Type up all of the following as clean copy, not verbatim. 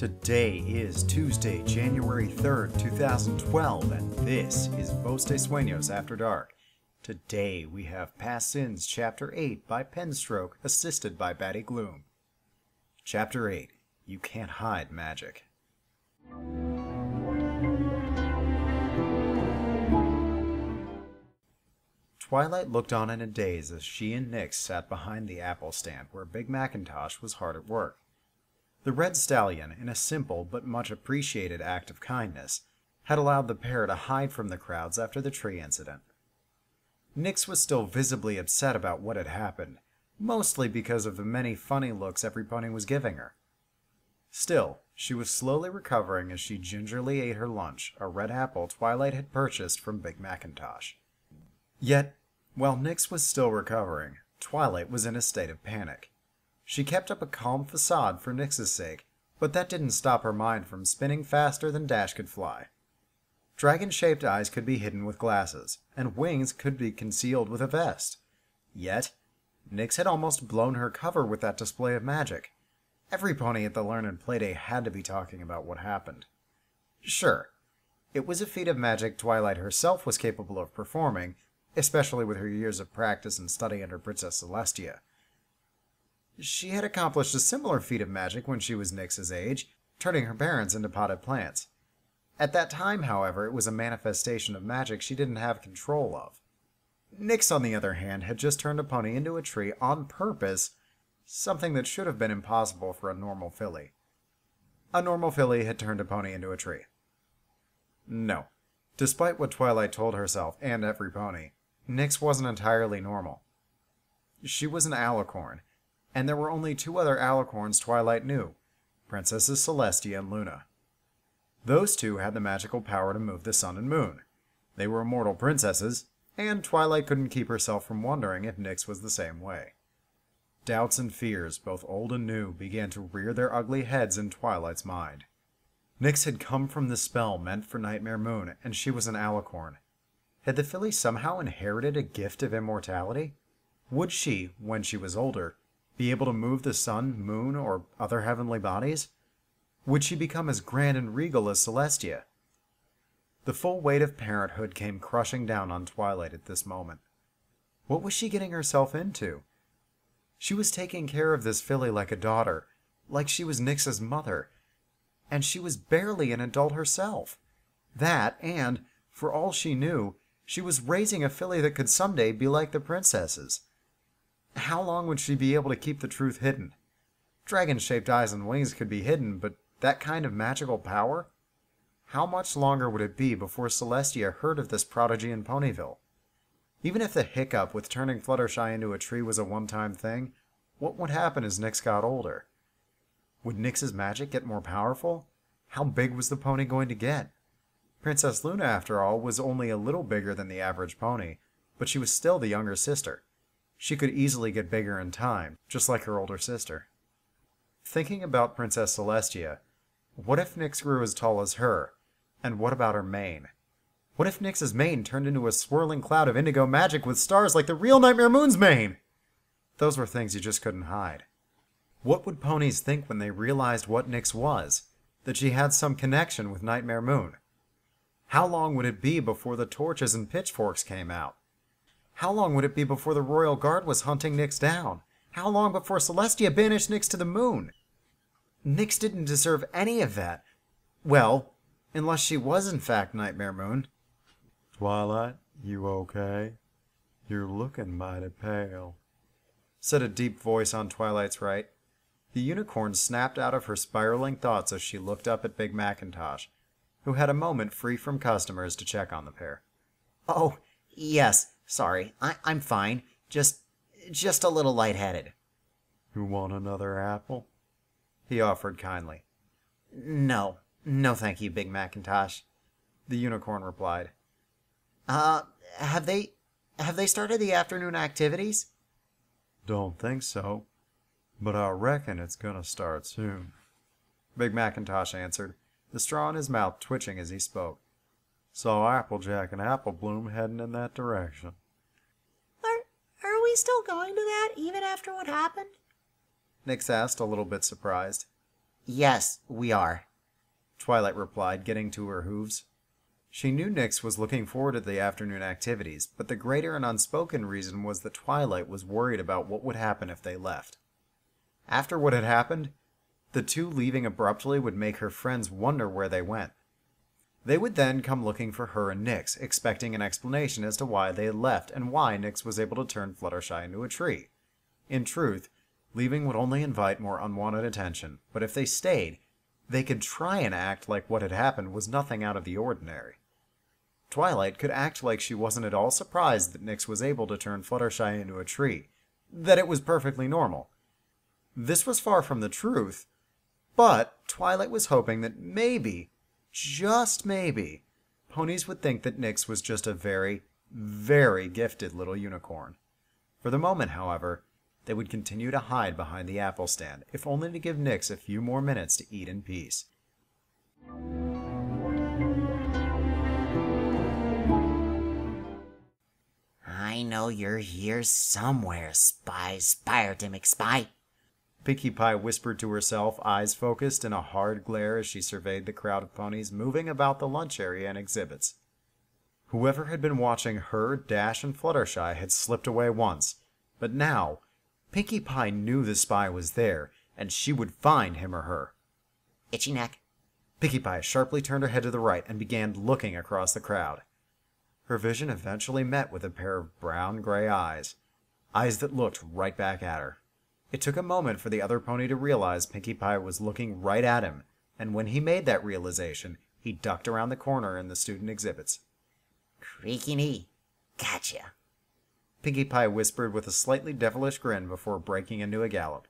Today is Tuesday, January 3rd, 2012, and this is Vos de Sueños After Dark. Today we have Past Sins Chapter 8 by Penstroke, assisted by Batty Gloom. Chapter 8, You Can't Hide Magic. Twilight looked on in a daze as she and Nyx sat behind the apple stand where Big Macintosh was hard at work. The red stallion, in a simple but much appreciated act of kindness, had allowed the pair to hide from the crowds after the tree incident. Nyx was still visibly upset about what had happened, mostly because of the many funny looks every pony was giving her. Still, she was slowly recovering as she gingerly ate her lunch, a red apple Twilight had purchased from Big Macintosh. Yet, while Nyx was still recovering, Twilight was in a state of panic. She kept up a calm facade for Nyx's sake, but that didn't stop her mind from spinning faster than Dash could fly. Dragon-shaped eyes could be hidden with glasses, and wings could be concealed with a vest. Yet, Nyx had almost blown her cover with that display of magic. Every pony at the Learned Playday had to be talking about what happened. Sure, it was a feat of magic Twilight herself was capable of performing, especially with her years of practice and study under Princess Celestia. She had accomplished a similar feat of magic when she was Nyx's age, turning her parents into potted plants. At that time, however, it was a manifestation of magic she didn't have control of. Nyx, on the other hand, had just turned a pony into a tree on purpose, something that should have been impossible for a normal filly. A normal filly had turned a pony into a tree. No. Despite what Twilight told herself, and every pony, Nyx wasn't entirely normal. She was an alicorn, and there were only two other alicorns Twilight knew, Princesses Celestia and Luna. Those two had the magical power to move the sun and moon. They were immortal princesses, and Twilight couldn't keep herself from wondering if Nyx was the same way. Doubts and fears, both old and new, began to rear their ugly heads in Twilight's mind. Nyx had come from the spell meant for Nightmare Moon, and she was an alicorn. Had the filly somehow inherited a gift of immortality? Would she, when she was older, be able to move the sun, moon, or other heavenly bodies? Would she become as grand and regal as Celestia? The full weight of parenthood came crushing down on Twilight at this moment. What was she getting herself into? She was taking care of this filly like a daughter, like she was Nyx's mother, and she was barely an adult herself. That, and, for all she knew, she was raising a filly that could someday be like the princesses. How long would she be able to keep the truth hidden? Dragon-shaped eyes and wings could be hidden, but that kind of magical power? How much longer would it be before Celestia heard of this prodigy in Ponyville? Even if the hiccup with turning Fluttershy into a tree was a one-time thing, what would happen as Nyx got older? Would Nyx's magic get more powerful? How big was the pony going to get? Princess Luna, after all, was only a little bigger than the average pony, but she was still the younger sister. She could easily get bigger in time, just like her older sister. Thinking about Princess Celestia, what if Nyx grew as tall as her? And what about her mane? What if Nyx's mane turned into a swirling cloud of indigo magic with stars like the real Nightmare Moon's mane? Those were things you just couldn't hide. What would ponies think when they realized what Nyx was? That she had some connection with Nightmare Moon? How long would it be before the torches and pitchforks came out? How long would it be before the Royal Guard was hunting Nyx down? How long before Celestia banished Nyx to the moon? Nyx didn't deserve any of that. Well, unless she was in fact Nightmare Moon. Twilight, you okay? You're looking mighty pale, said a deep voice on Twilight's right. The unicorn snapped out of her spiraling thoughts as she looked up at Big Macintosh, who had a moment free from customers to check on the pair. Oh, yes, sorry, I'm fine. Just a little lightheaded. You want another apple? He offered kindly. No thank you, Big Macintosh, the unicorn replied. Have they started the afternoon activities? Don't think so, but I reckon it's gonna start soon, Big Macintosh answered, the straw in his mouth twitching as he spoke. Saw Applejack and Apple Bloom heading in that direction. Are we still going to that, even after what happened? Nyx asked, a little bit surprised. Yes, we are. Twilight replied, getting to her hooves. She knew Nyx was looking forward to the afternoon activities, but the greater and unspoken reason was that Twilight was worried about what would happen if they left. After what had happened, the two leaving abruptly would make her friends wonder where they went. They would then come looking for her and Nyx, expecting an explanation as to why they had left and why Nyx was able to turn Fluttershy into a tree. In truth, leaving would only invite more unwanted attention, but if they stayed, they could try and act like what had happened was nothing out of the ordinary. Twilight could act like she wasn't at all surprised that Nyx was able to turn Fluttershy into a tree, that it was perfectly normal. This was far from the truth, but Twilight was hoping that maybe, just maybe, ponies would think that Nyx was just a very, very gifted little unicorn. For the moment, however, they would continue to hide behind the apple stand, if only to give Nyx a few more minutes to eat in peace. I know you're here somewhere, Spyro McSpy. Pinkie Pie whispered to herself, eyes focused in a hard glare as she surveyed the crowd of ponies moving about the lunch area and exhibits. Whoever had been watching her, Dash, and Fluttershy had slipped away once, but now Pinkie Pie knew the spy was there, and she would find him or her. Itchy neck. Pinkie Pie sharply turned her head to the right and began looking across the crowd. Her vision eventually met with a pair of brown-gray eyes that looked right back at her. It took a moment for the other pony to realize Pinkie Pie was looking right at him, and when he made that realization, he ducked around the corner in the student exhibits. Creaky knee. Gotcha. Pinkie Pie whispered with a slightly devilish grin before breaking into a gallop.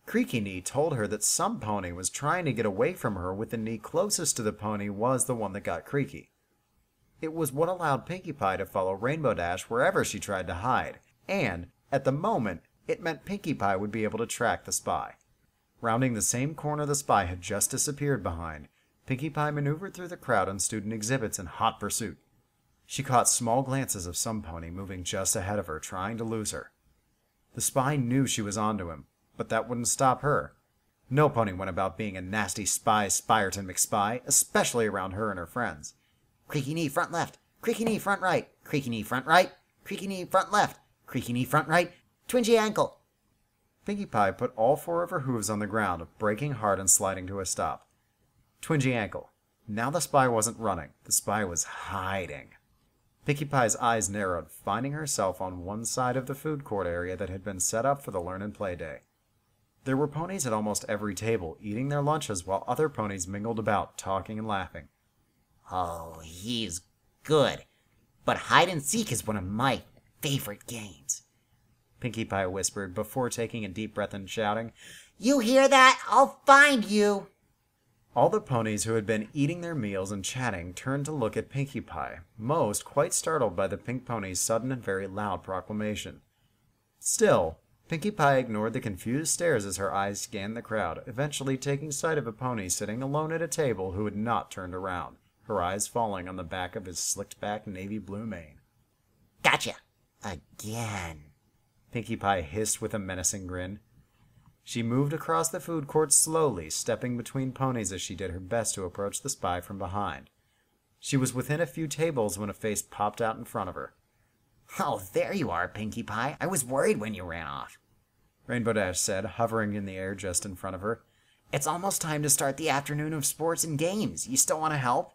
Creaky Knee told her that some pony was trying to get away from her with the knee closest to the pony was the one that got creaky. It was what allowed Pinkie Pie to follow Rainbow Dash wherever she tried to hide, and, at the moment, it meant Pinkie Pie would be able to track the spy. Rounding the same corner the spy had just disappeared behind, Pinkie Pie maneuvered through the crowd and student exhibits in hot pursuit. She caught small glances of some pony moving just ahead of her, trying to lose her. The spy knew she was onto him, but that wouldn't stop her. No pony went about being a nasty spy, Spyro McSpy, especially around her and her friends. Creaky knee front left. Creaky knee front right. Creaky knee front right. Creaky knee front left. Creaky knee front right. Twingy ankle. Pinkie Pie put all four of her hooves on the ground, braking hard and sliding to a stop. Twingy ankle. Now the spy wasn't running. The spy was hiding. Pinkie Pie's eyes narrowed, finding herself on one side of the food court area that had been set up for the Learn and Play Day. There were ponies at almost every table, eating their lunches while other ponies mingled about, talking and laughing. Oh, he's good. But hide and seek is one of my favorite games. Pinkie Pie whispered before taking a deep breath and shouting, You hear that? I'll find you. All the ponies who had been eating their meals and chatting turned to look at Pinkie Pie, most quite startled by the pink pony's sudden and very loud proclamation. Still, Pinkie Pie ignored the confused stares as her eyes scanned the crowd, eventually taking sight of a pony sitting alone at a table who had not turned around, her eyes falling on the back of his slicked-back navy blue mane. Gotcha. Again. Pinkie Pie hissed with a menacing grin. She moved across the food court slowly, stepping between ponies as she did her best to approach the spy from behind. She was within a few tables when a face popped out in front of her. Oh, there you are, Pinkie Pie. I was worried when you ran off. Rainbow Dash said, hovering in the air just in front of her. It's almost time to start the afternoon of sports and games. You still want to help?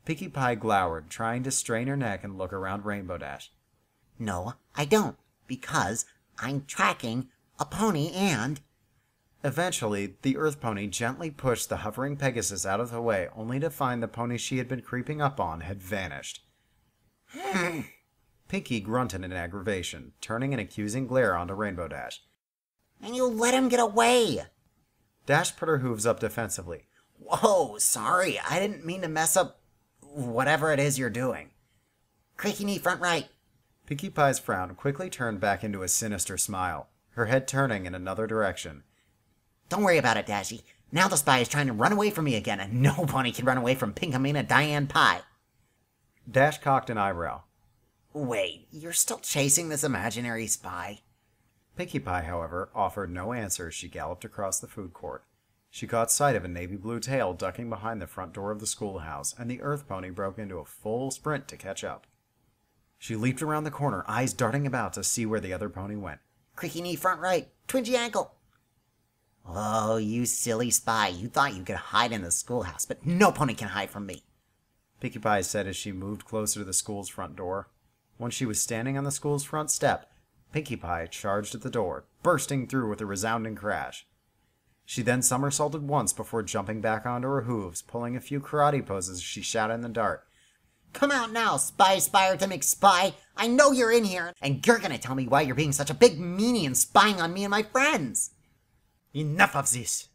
Pinkie Pie glowered, trying to strain her neck and look around Rainbow Dash. No, I don't, because I'm tracking a pony and... Eventually, the Earth Pony gently pushed the hovering Pegasus out of the way, only to find the pony she had been creeping up on had vanished. Pinkie grunted in aggravation, turning an accusing glare onto Rainbow Dash. And you let him get away! Dash put her hooves up defensively. Whoa, sorry, I didn't mean to mess up whatever it is you're doing. Creaky knee front right. Pinkie Pie's frown quickly turned back into a sinister smile, her head turning in another direction. Don't worry about it, Dashy. Now the spy is trying to run away from me again, and no pony can run away from Pinkamena Diane Pie. Dash cocked an eyebrow. Wait, you're still chasing this imaginary spy? Pinkie Pie, however, offered no answer as she galloped across the food court. She caught sight of a navy blue tail ducking behind the front door of the schoolhouse, and the earth pony broke into a full sprint to catch up. She leaped around the corner, eyes darting about to see where the other pony went. Creaky knee front right. Twingy ankle. Oh, you silly spy. You thought you could hide in the schoolhouse, but no pony can hide from me. Pinkie Pie said as she moved closer to the school's front door. Once she was standing on the school's front step, Pinkie Pie charged at the door, bursting through with a resounding crash. She then somersaulted once before jumping back onto her hooves, pulling a few karate poses as she shouted in the dark. Come out now, Spy Spyre to McSpy. I know you're in here, and you're gonna tell me why you're being such a big meanie and spying on me and my friends. Enough of this!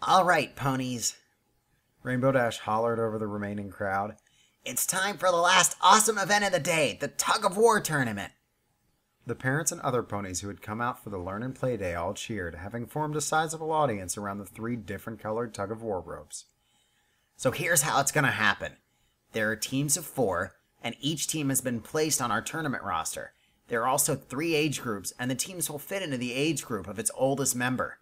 All right, ponies. Rainbow Dash hollered over the remaining crowd. It's time for the last awesome event of the day, the tug-of-war tournament. The parents and other ponies who had come out for the Learn and Play Day all cheered, having formed a sizable audience around the 3 different colored tug-of-war ropes. So here's how it's going to happen. There are teams of 4, and each team has been placed on our tournament roster. There are also 3 age groups, and the teams will fit into the age group of its oldest member.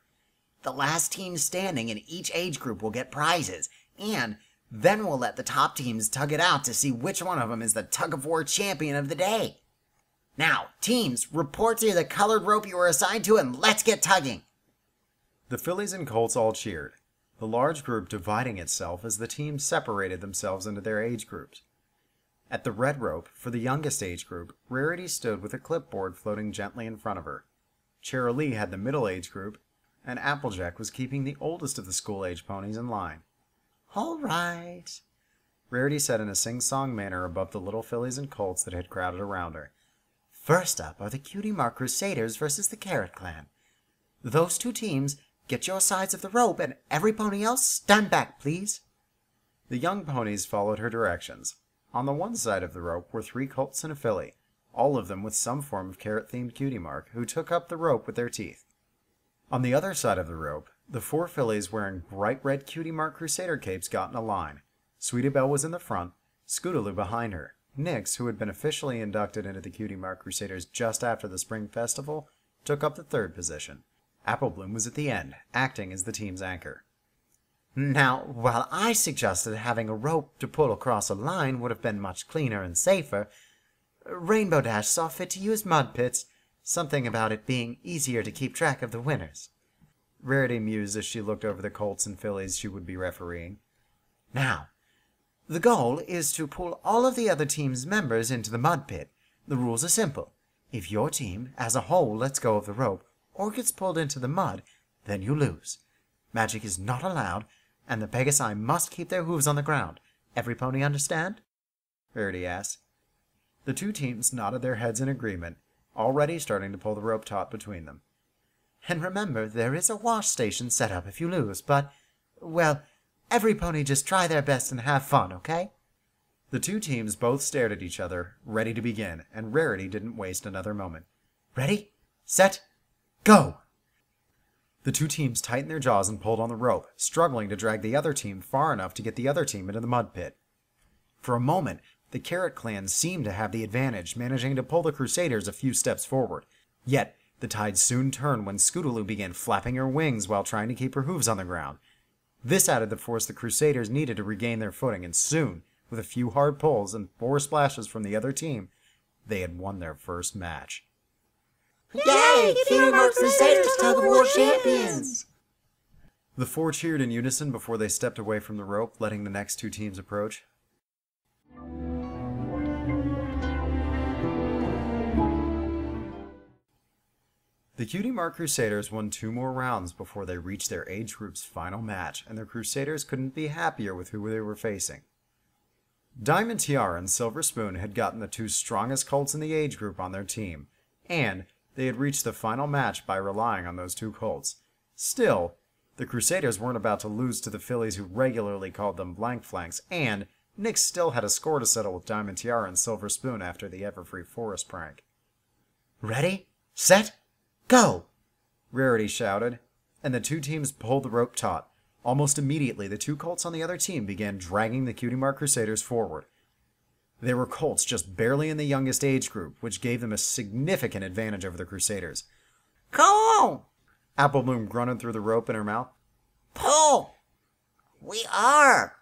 The last team standing in each age group will get prizes, and then we'll let the top teams tug it out to see which one of them is the tug-of-war champion of the day. Now, teams, report to the colored rope you were assigned to, and let's get tugging. The fillies and colts all cheered, the large group dividing itself as the teams separated themselves into their age groups. At the red rope, for the youngest age group, Rarity stood with a clipboard floating gently in front of her. Cheerilee had the middle age group, and Applejack was keeping the oldest of the school-age ponies in line. All right, Rarity said in a sing-song manner above the little fillies and colts that had crowded around her. First up are the Cutie Mark Crusaders versus the Carrot Clan. Those 2 teams, get your sides of the rope, and every pony else, stand back, please. The young ponies followed her directions. On the one side of the rope were 3 colts and a filly, all of them with some form of carrot-themed cutie mark, who took up the rope with their teeth. On the other side of the rope, the 4 fillies wearing bright red Cutie Mark Crusader capes got in a line. Sweetie was in the front, Scootaloo behind her. Nix, who had been officially inducted into the Cutie Mark Crusaders just after the Spring Festival, took up the 3rd position. Apple Bloom was at the end, acting as the team's anchor. Now, while I suggested having a rope to pull across a line would have been much cleaner and safer, Rainbow Dash saw fit to use mud pits, something about it being easier to keep track of the winners. Rarity mused as she looked over the colts and fillies she would be refereeing. Now, the goal is to pull all of the other team's members into the mud pit. The rules are simple. If your team, as a whole, lets go of the rope or gets pulled into the mud, then you lose. Magic is not allowed, and the Pegasi must keep their hooves on the ground. Every pony understand? Rarity asked. The 2 teams nodded their heads in agreement, already starting to pull the rope taut between them. And remember, there is a wash station set up if you lose, but, well, every pony just try their best and have fun, okay? The 2 teams both stared at each other, ready to begin, and Rarity didn't waste another moment. Ready, set, go! The 2 teams tightened their jaws and pulled on the rope, struggling to drag the other team far enough to get the other team into the mud pit. For a moment, the Carrot Clan seemed to have the advantage, managing to pull the Crusaders a few steps forward. Yet, the tide soon turned when Scootaloo began flapping her wings while trying to keep her hooves on the ground. This added the force the Crusaders needed to regain their footing, and soon, with a few hard pulls and 4 splashes from the other team, they had won their first match. Yay! Cutie Mark Crusaders, tug-of-war champions! The 4 cheered in unison before they stepped away from the rope, letting the next 2 teams approach. The Cutie Mark Crusaders won 2 more rounds before they reached their age group's final match, and the Crusaders couldn't be happier with who they were facing. Diamond Tiara and Silver Spoon had gotten the 2 strongest colts in the age group on their team, and they had reached the final match by relying on those 2 colts. Still, the Crusaders weren't about to lose to the fillies who regularly called them blank flanks, and Nix still had a score to settle with Diamond Tiara and Silver Spoon after the Everfree Forest prank. Ready, set, go! Rarity shouted, and the 2 teams pulled the rope taut. Almost immediately, the 2 colts on the other team began dragging the Cutie Mark Crusaders forward. They were colts just barely in the youngest age group, which gave them a significant advantage over the Crusaders. Come on! Apple Bloom grunted through the rope in her mouth. Pull! We are!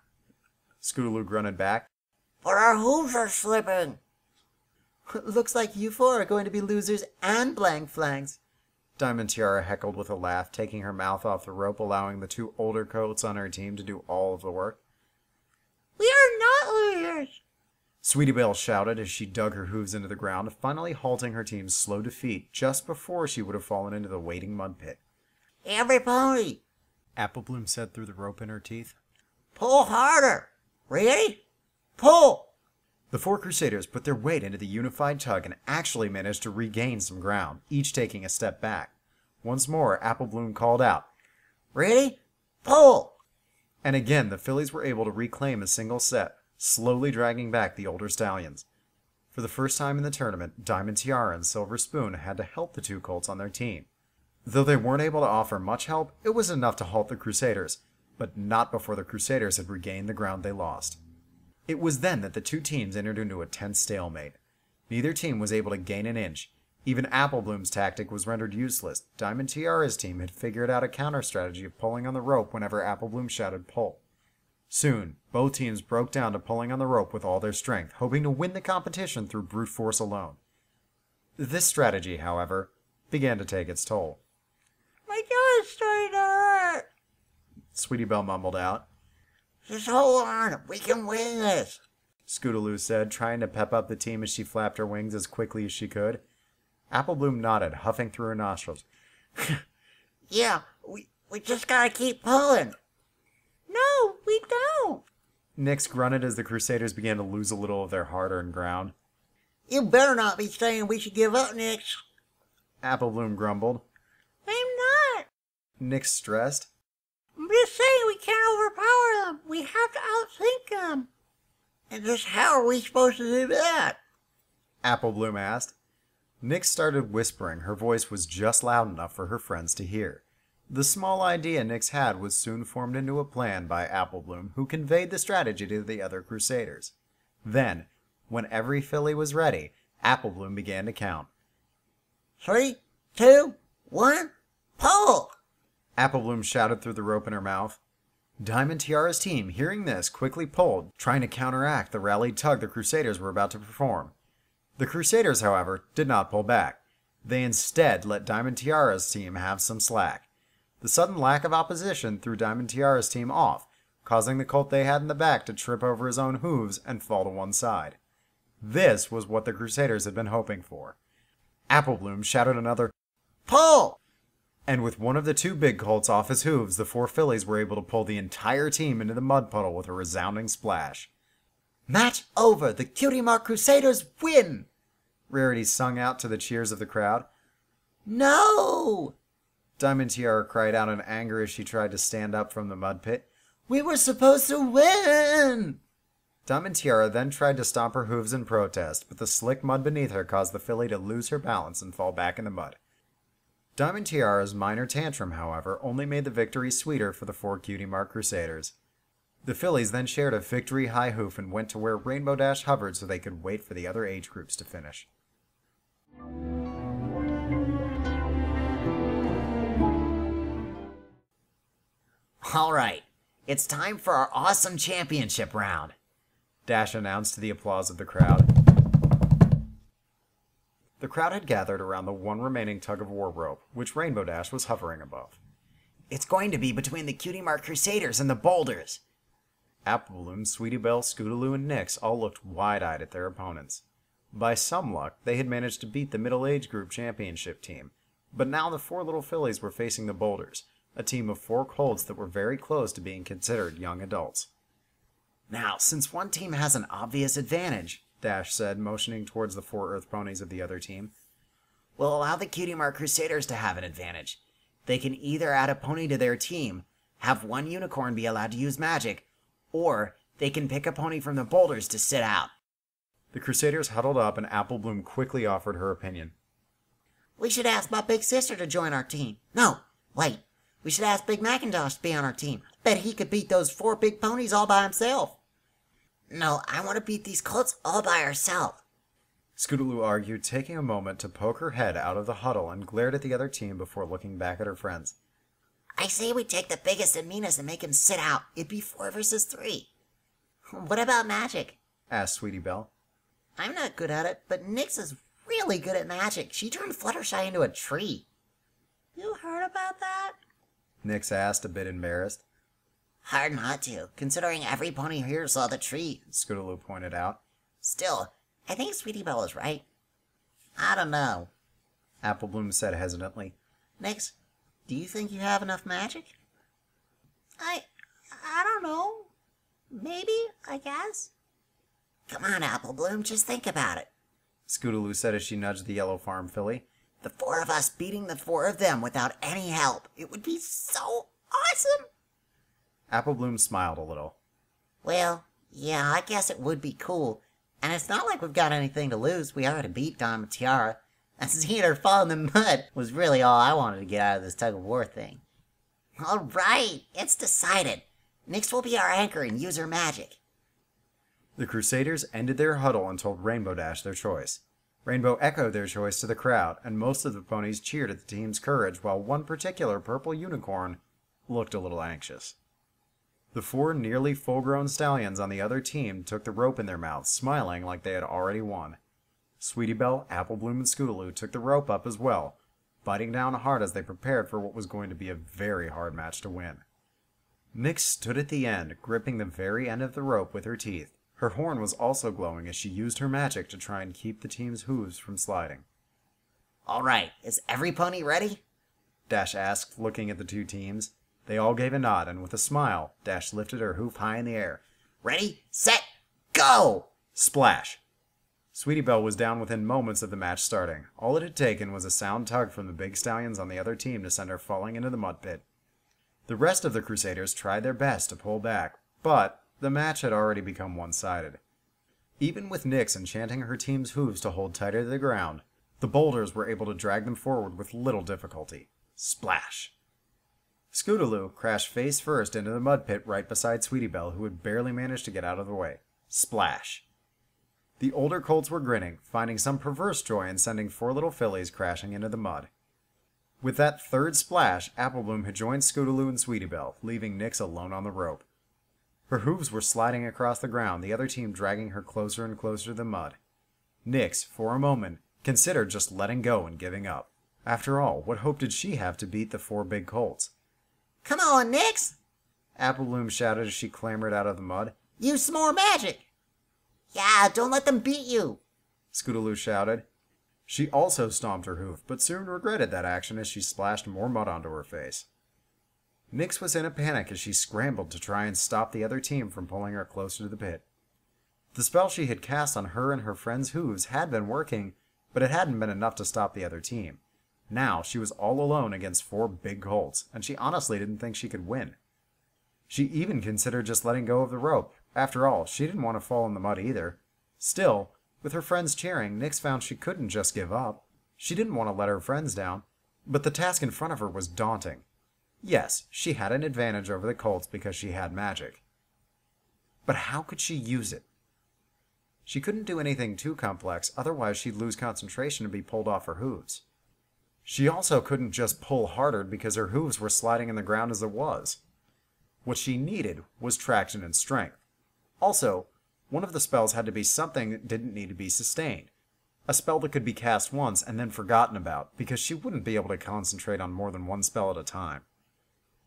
Scootaloo grunted back. But our hooves are slipping. Looks like you four are going to be losers and blank flanks. Diamond Tiara heckled with a laugh, taking her mouth off the rope, allowing the two older colts on her team to do all of the work. We are not losers. Sweetie Belle shouted as she dug her hooves into the ground, finally halting her team's slow defeat just before she would have fallen into the waiting mud pit. Every pony, Apple Bloom said through the rope in her teeth. pull harder. Ready? Pull! The four Crusaders put their weight into the unified tug and actually managed to regain some ground, each taking a step back. Once more, Apple Bloom called out, Ready? Pull! and again the fillies were able to reclaim a single set, slowly dragging back the older stallions. For the first time in the tournament, Diamond Tiara and Silver Spoon had to help the two colts on their team. Though they weren't able to offer much help, it was enough to halt the Crusaders, but not before the Crusaders had regained the ground they lost. It was then that the two teams entered into a tense stalemate. Neither team was able to gain an inch. Even Apple Bloom's tactic was rendered useless. Diamond Tiara's team had figured out a counter strategy of pulling on the rope whenever Apple Bloom shouted pull. Soon, both teams broke down to pulling on the rope with all their strength, hoping to win the competition through brute force alone. This strategy, however, began to take its toll. My jaw is starting to hurt. Sweetie Belle mumbled out. Just hold on. We can win this. Scootaloo said, trying to pep up the team as she flapped her wings as quickly as she could. Apple Bloom nodded, huffing through her nostrils. Yeah, we just gotta keep pulling. No, we don't. Nyx grunted as the Crusaders began to lose a little of their hard-earned ground. You better not be saying we should give up, Nix. Apple Bloom grumbled. I'm not. Nyx stressed. I'm just saying we can't overpower them. We have to outthink them. And just how are we supposed to do that? Apple Bloom asked. Nyx started whispering. Her voice was just loud enough for her friends to hear. The small idea Nyx had was soon formed into a plan by Apple Bloom, who conveyed the strategy to the other Crusaders. Then, when every filly was ready, Apple Bloom began to count. 3, 2, 1, pull! Apple Bloom shouted through the rope in her mouth. Diamond Tiara's team, hearing this, quickly pulled, trying to counteract the rallied tug the Crusaders were about to perform. The Crusaders, however, did not pull back. They instead let Diamond Tiara's team have some slack. The sudden lack of opposition threw Diamond Tiara's team off, causing the colt they had in the back to trip over his own hooves and fall to one side. This was what the Crusaders had been hoping for. Apple Bloom shouted another, Pull! and with one of the two big colts off his hooves, the four fillies were able to pull the entire team into the mud puddle with a resounding splash. Match over! The Cutie Mark Crusaders win! Rarity sung out to the cheers of the crowd. No! Diamond Tiara cried out in anger as she tried to stand up from the mud pit. We were supposed to win! Diamond Tiara then tried to stomp her hooves in protest, but the slick mud beneath her caused the filly to lose her balance and fall back in the mud. Diamond Tiara's minor tantrum, however, only made the victory sweeter for the four Cutie Mark Crusaders. The fillies then shared a victory high hoof and went to where Rainbow Dash hovered so they could wait for the other age groups to finish. All right, it's time for our awesome championship round. Dash announced to the applause of the crowd. The crowd had gathered around the one remaining tug-of-war rope, which Rainbow Dash was hovering above. It's going to be between the Cutie Mark Crusaders and the Boulders. Apple Bloom, Sweetie Belle, Scootaloo, and Nyx all looked wide-eyed at their opponents. By some luck, they had managed to beat the middle age group championship team, but now the four little fillies were facing the Boulders, a team of four colts that were very close to being considered young adults. Now, since one team has an obvious advantage, Dash said, motioning towards the four earth ponies of the other team, we'll allow the Cutie Mark Crusaders to have an advantage. They can either add a pony to their team, have one unicorn be allowed to use magic, or they can pick a pony from the Boulders to sit out. The Crusaders huddled up and Apple Bloom quickly offered her opinion. We should ask my big sister to join our team. No, wait. We should ask Big Macintosh to be on our team. Bet he could beat those four big ponies all by himself. No, I want to beat these colts all by ourselves. Scootaloo argued, taking a moment to poke her head out of the huddle and glared at the other team before looking back at her friends. I say we take the biggest and meanest and make him sit out. It'd be 4 versus 3. What about magic? Asked Sweetie Belle. I'm not good at it, but Nyx is really good at magic. She turned Fluttershy into a tree. You heard about that? Nyx asked, a bit embarrassed. Hard not to, considering every pony here saw the tree, Scootaloo pointed out. Still, I think Sweetie Belle is right. I don't know, Apple Bloom said hesitantly. Nyx, do you think you have enough magic? I don't know. Maybe, I guess. Come on, Apple Bloom, just think about it. Scootaloo said as she nudged the yellow farm filly. The 4 of us beating the 4 of them without any help. It would be so awesome. Apple Bloom smiled a little. Well, yeah, I guess it would be cool. And it's not like we've got anything to lose. We already beat Don and Tiara. And seeing her fall in the mud was really all I wanted to get out of this tug-of-war thing. All right, it's decided. Nyx will be our anchor and use her magic. The Crusaders ended their huddle and told Rainbow Dash their choice. Rainbow echoed their choice to the crowd, and most of the ponies cheered at the team's courage, while one particular purple unicorn looked a little anxious. The 4 nearly full-grown stallions on the other team took the rope in their mouths, smiling like they had already won. Sweetie Belle, Apple Bloom, and Scootaloo took the rope up as well, biting down hard as they prepared for what was going to be a very hard match to win. Nyx stood at the end, gripping the very end of the rope with her teeth. Her horn was also glowing as she used her magic to try and keep the team's hooves from sliding. All right, is every pony ready? Dash asked, looking at the 2 teams. They all gave a nod, and with a smile, Dash lifted her hoof high in the air. Ready, set, go! Splash! Sweetie Belle was down within moments of the match starting. All it had taken was a sound tug from the big stallions on the other team to send her falling into the mud pit. The rest of the Crusaders tried their best to pull back, but the match had already become one-sided. Even with Nyx enchanting her team's hooves to hold tighter to the ground, the boulders were able to drag them forward with little difficulty. Splash! Scootaloo crashed face first into the mud pit right beside Sweetie Belle, who had barely managed to get out of the way. Splash! The older colts were grinning, finding some perverse joy in sending 4 little fillies crashing into the mud. With that third splash, Apple Bloom had joined Scootaloo and Sweetie Belle, leaving Nyx alone on the rope. Her hooves were sliding across the ground, the other team dragging her closer and closer to the mud. Nyx, for a moment, considered just letting go and giving up. After all, what hope did she have to beat the 4 big colts? Come on, Nyx! Apple Bloom shouted as she clambered out of the mud. Use some more magic! Yeah, don't let them beat you! Scootaloo shouted. She also stomped her hoof, but soon regretted that action as she splashed more mud onto her face. Nyx was in a panic as she scrambled to try and stop the other team from pulling her closer to the pit. The spell she had cast on her and her friends' hooves had been working, but it hadn't been enough to stop the other team. Now she was all alone against 4 big colts, and she honestly didn't think she could win. She even considered just letting go of the rope. After all, she didn't want to fall in the mud either. Still, with her friends cheering, Nyx found she couldn't just give up. She didn't want to let her friends down, but the task in front of her was daunting. Yes, she had an advantage over the colts because she had magic. But how could she use it? She couldn't do anything too complex, otherwise she'd lose concentration and be pulled off her hooves. She also couldn't just pull harder because her hooves were sliding in the ground as it was. What she needed was traction and strength. Also, one of the spells had to be something that didn't need to be sustained. A spell that could be cast once and then forgotten about, because she wouldn't be able to concentrate on more than one spell at a time.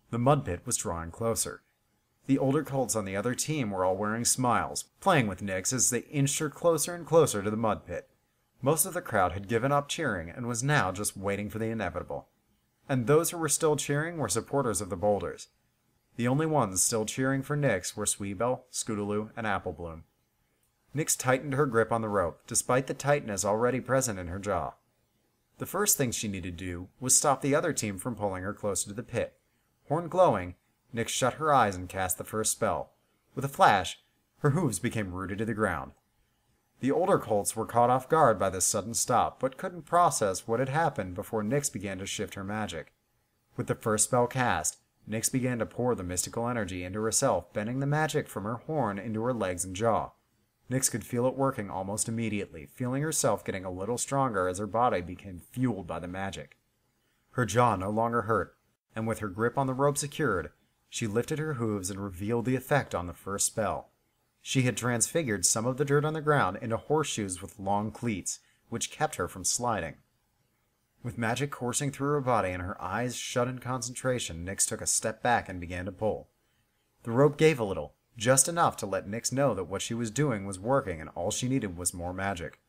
The mud pit was drawing closer. The older colts on the other team were all wearing smiles, playing with Nyx as they inched her closer and closer to the mud pit. Most of the crowd had given up cheering and was now just waiting for the inevitable. And those who were still cheering were supporters of the boulders. The only ones still cheering for Nyx were Sweetie Belle, Scootaloo, and Apple Bloom. Nyx tightened her grip on the rope, despite the tightness already present in her jaw. The first thing she needed to do was stop the other team from pulling her closer to the pit. Horn glowing, Nyx shut her eyes and cast the first spell. With a flash, her hooves became rooted to the ground. The older colts were caught off guard by this sudden stop, but couldn't process what had happened before Nyx began to shift her magic. With the first spell cast, Nyx began to pour the mystical energy into herself, bending the magic from her horn into her legs and jaw. Nyx could feel it working almost immediately, feeling herself getting a little stronger as her body became fueled by the magic. Her jaw no longer hurt, and with her grip on the rope secured, she lifted her hooves and revealed the effect on the first spell. She had transfigured some of the dirt on the ground into horseshoes with long cleats, which kept her from sliding. With magic coursing through her body and her eyes shut in concentration, Nyx took a step back and began to pull. The rope gave a little, just enough to let Nyx know that what she was doing was working and all she needed was more magic.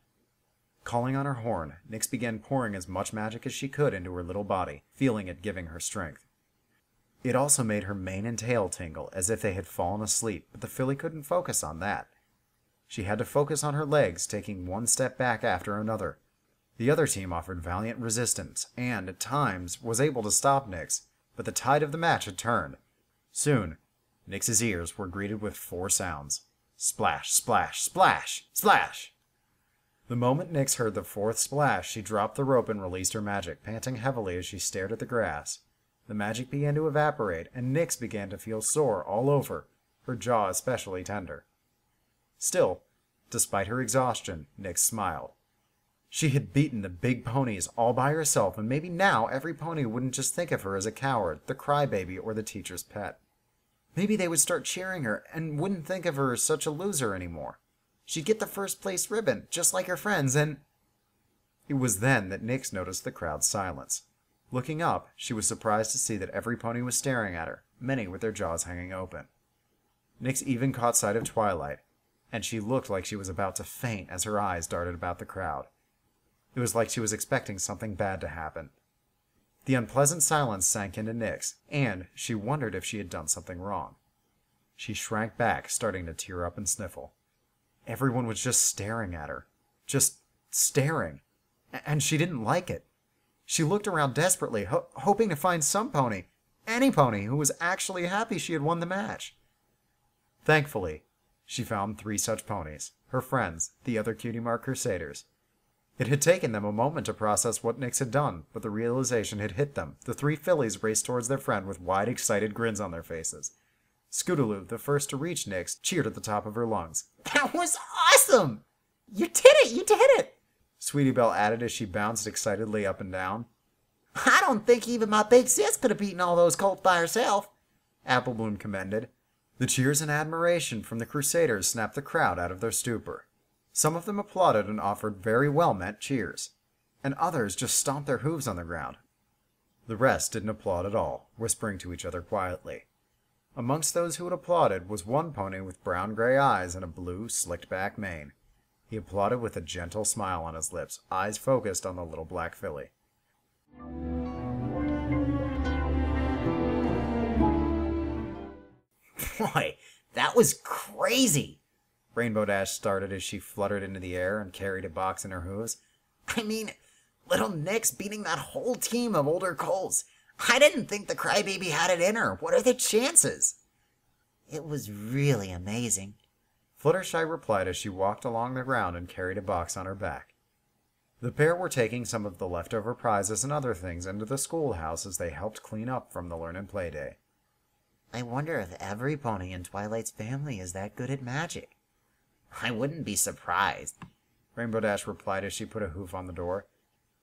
Calling on her horn, Nyx began pouring as much magic as she could into her little body, feeling it giving her strength. It also made her mane and tail tingle, as if they had fallen asleep, but the filly couldn't focus on that. She had to focus on her legs, taking one step back after another. The other team offered valiant resistance, and, at times, was able to stop Nyx, but the tide of the match had turned. Soon, Nyx's ears were greeted with 4 sounds. Splash, splash, splash, splash! The moment Nyx heard the 4th splash, she dropped the rope and released her magic, panting heavily as she stared at the grass. The magic began to evaporate, and Nyx began to feel sore all over, her jaw especially tender. Still, despite her exhaustion, Nyx smiled. She had beaten the big ponies all by herself, and maybe now every pony wouldn't just think of her as a coward, the crybaby, or the teacher's pet. Maybe they would start cheering her and wouldn't think of her as such a loser anymore. She'd get the first place ribbon, just like her friends, and... It was then that Nyx noticed the crowd's silence. Looking up, she was surprised to see that every pony was staring at her, many with their jaws hanging open. Nyx even caught sight of Twilight, and she looked like she was about to faint as her eyes darted about the crowd. It was like she was expecting something bad to happen. The unpleasant silence sank into Nyx, and she wondered if she had done something wrong. She shrank back, starting to tear up and sniffle. Everyone was just staring at her. Just staring. And she didn't like it. She looked around desperately, hoping to find some pony, any pony, who was actually happy she had won the match. Thankfully, she found 3 such ponies, her friends, the other Cutie Mark Crusaders. It had taken them a moment to process what Nyx had done, but the realization had hit them. The 3 fillies raced towards their friend with wide, excited grins on their faces. Scootaloo, the first to reach Nyx, cheered at the top of her lungs. That was awesome! You did it! You did it! Sweetie Belle added as she bounced excitedly up and down. I don't think even my big sis could have beaten all those colts by herself, Apple Bloom commended. The cheers and admiration from the Crusaders snapped the crowd out of their stupor. Some of them applauded and offered very well-meant cheers, and others just stomped their hooves on the ground. The rest didn't applaud at all, whispering to each other quietly. Amongst those who had applauded was one pony with brown-gray eyes and a blue, slicked-back mane. He applauded with a gentle smile on his lips, eyes focused on the little black filly. Boy, that was crazy! Rainbow Dash started as she fluttered into the air and carried a box in her hooves. I mean, little Nyx beating that whole team of older colts. I didn't think the crybaby had it in her. What are the chances? It was really amazing, Fluttershy replied as she walked along the ground and carried a box on her back. The pair were taking some of the leftover prizes and other things into the schoolhouse as they helped clean up from the Learn and Play Day. I wonder if every pony in Twilight's family is that good at magic. I wouldn't be surprised, Rainbow Dash replied as she put a hoof on the door.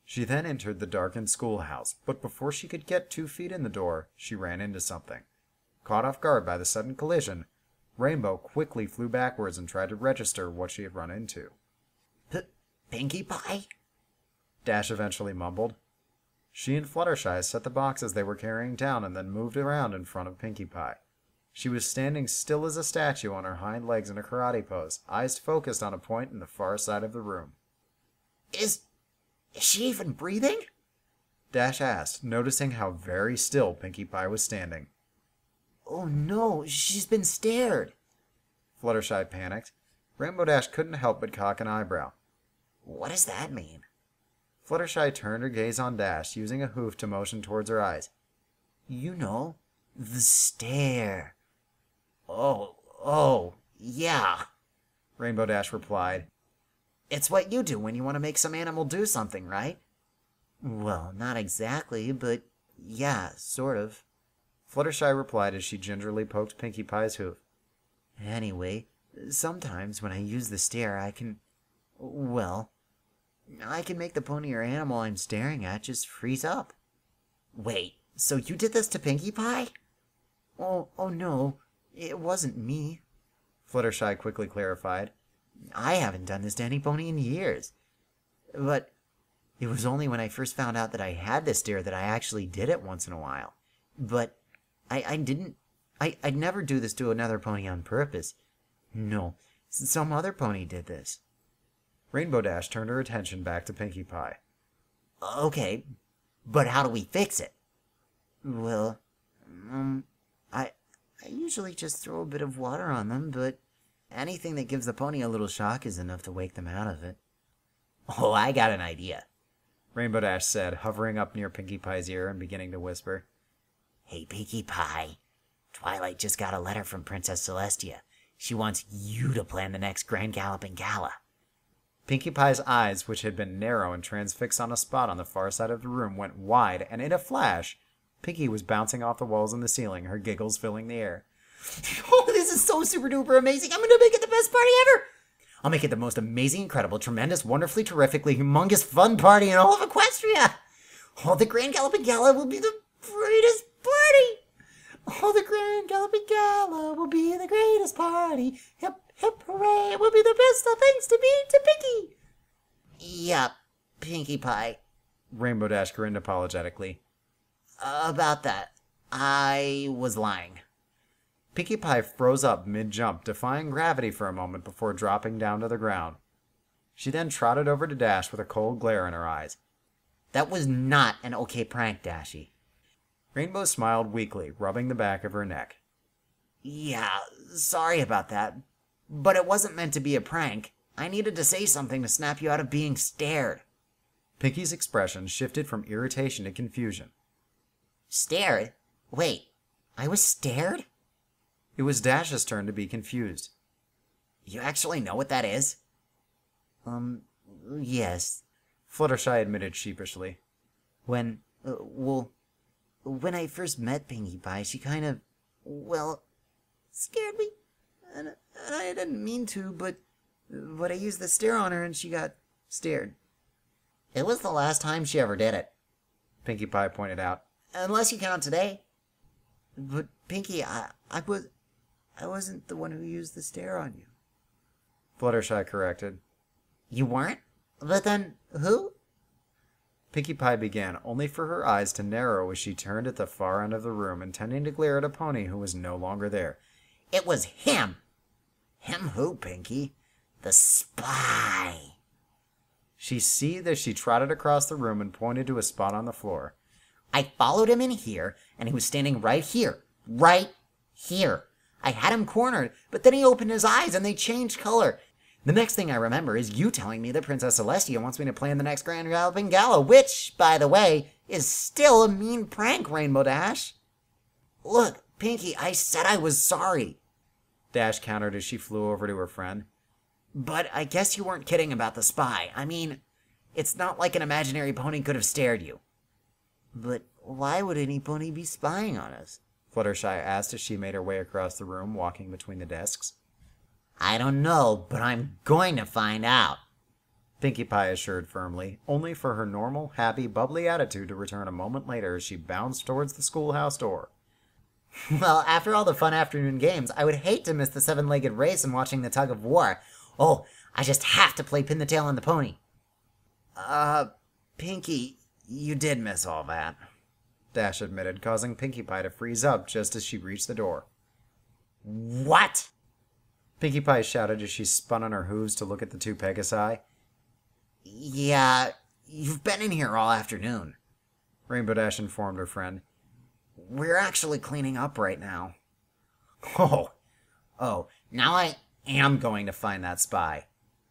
She then entered the darkened schoolhouse, but before she could get 2 feet in the door, she ran into something. Caught off guard by the sudden collision, Rainbow quickly flew backwards and tried to register what she had run into. Pinkie Pie? Dash eventually mumbled. She and Fluttershy set the boxes they were carrying down and then moved around in front of Pinkie Pie. She was standing still as a statue on her hind legs in a karate pose, eyes focused on a point in the far side of the room. Is she even breathing? Dash asked, noticing how very still Pinkie Pie was standing. Oh no, she's been stared. Fluttershy panicked. Rainbow Dash couldn't help but cock an eyebrow. What does that mean? Fluttershy turned her gaze on Dash, using a hoof to motion towards her eyes. You know, the stare. Oh, yeah, Rainbow Dash replied. It's what you do when you want to make some animal do something, right? Well, not exactly, but yeah, sort of. Fluttershy replied as she gingerly poked Pinkie Pie's hoof. Anyway, sometimes when I use the stare, I can make the pony or animal I'm staring at just freeze up. Wait, so you did this to Pinkie Pie? Oh no, it wasn't me. Fluttershy quickly clarified. I haven't done this to any pony in years. But it was only when I first found out that I had this stare that I actually did it once in a while. But I'd never do this to another pony on purpose. No, some other pony did this. Rainbow Dash turned her attention back to Pinkie Pie. Okay, but how do we fix it? Well, I usually just throw a bit of water on them, but anything that gives the pony a little shock is enough to wake them out of it. Oh, I got an idea, Rainbow Dash said, hovering up near Pinkie Pie's ear and beginning to whisper. Hey, Pinkie Pie, Twilight just got a letter from Princess Celestia. She wants you to plan the next Grand Galloping Gala. Pinkie Pie's eyes, which had been narrow and transfixed on a spot on the far side of the room, went wide, and in a flash, Pinkie was bouncing off the walls and the ceiling, her giggles filling the air. Oh, this is so super duper amazing. I'm going to make it the best party ever. I'll make it the most amazing, incredible, tremendous, wonderfully, terrifically, humongous, fun party in all of Equestria. Oh, the Grand Galloping Gala will be the greatest party. Oh, the Grand Galloping Gala will be the greatest party. Hip, hip, hooray. It will be the best of things to be to Pinkie. Yep, Pinkie Pie. Rainbow Dash grinned apologetically. About that, I was lying. Pinkie Pie froze up mid-jump, defying gravity for a moment before dropping down to the ground. She then trotted over to Dash with a cold glare in her eyes. That was not an okay prank, Dashy. Rainbow smiled weakly, rubbing the back of her neck. Yeah, sorry about that. But it wasn't meant to be a prank. I needed to say something to snap you out of being stared. Pinkie's expression shifted from irritation to confusion. Stared? Wait, I was stared? It was Dash's turn to be confused. You actually know what that is? Yes. Fluttershy admitted sheepishly. When I first met Pinkie Pie, she kind of, scared me. And I didn't mean to, but I used the stare on her and she got stared. It was the last time she ever did it, Pinkie Pie pointed out. Unless you count today. But Pinkie, I wasn't the one who used the stare on you. Fluttershy corrected. You weren't? But then, who? Pinkie Pie began, only for her eyes to narrow as she turned at the far end of the room, intending to glare at a pony who was no longer there. It was him! Him who, Pinkie? The spy! She seethed as she trotted across the room and pointed to a spot on the floor. I followed him in here, and he was standing right here. Right here. I had him cornered, but then he opened his eyes and they changed color. The next thing I remember is you telling me that Princess Celestia wants me to plan the next Grand Galloping Gala, which, by the way, is still a mean prank, Rainbow Dash. Look, Pinkie, I said I was sorry. Dash countered as she flew over to her friend. But I guess you weren't kidding about the spy. I mean, it's not like an imaginary pony could have stared you. But why would any pony be spying on us? Fluttershy asked as she made her way across the room, walking between the desks. I don't know, but I'm going to find out, Pinkie Pie assured firmly, only for her normal, happy, bubbly attitude to return a moment later as she bounced towards the schoolhouse door. Well, after all the fun afternoon games, I would hate to miss the seven-legged race and watching the tug-of-war. Oh, I just have to play pin the tail on the pony. Pinkie, you did miss all that, Dash admitted, causing Pinkie Pie to freeze up just as she reached the door. What? Pinkie Pie shouted as she spun on her hooves to look at the two Pegasi. Yeah, you've been in here all afternoon, Rainbow Dash informed her friend. We're actually cleaning up right now. Oh, now I am going to find that spy,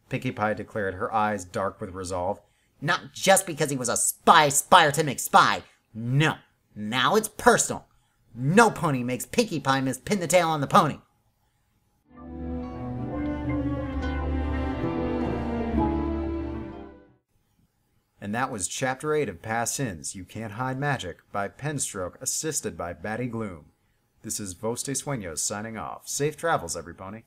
Pinkie Pie declared, her eyes dark with resolve. Not just because he was a spy to make spy. No, now it's personal. No pony makes Pinkie Pie miss pin the tail on the pony. And that was Chapter 8 of Past Sins, You Can't Hide Magic, by Penstroke, assisted by Batty Gloom. This is Voste Sueños signing off. Safe travels, everybody.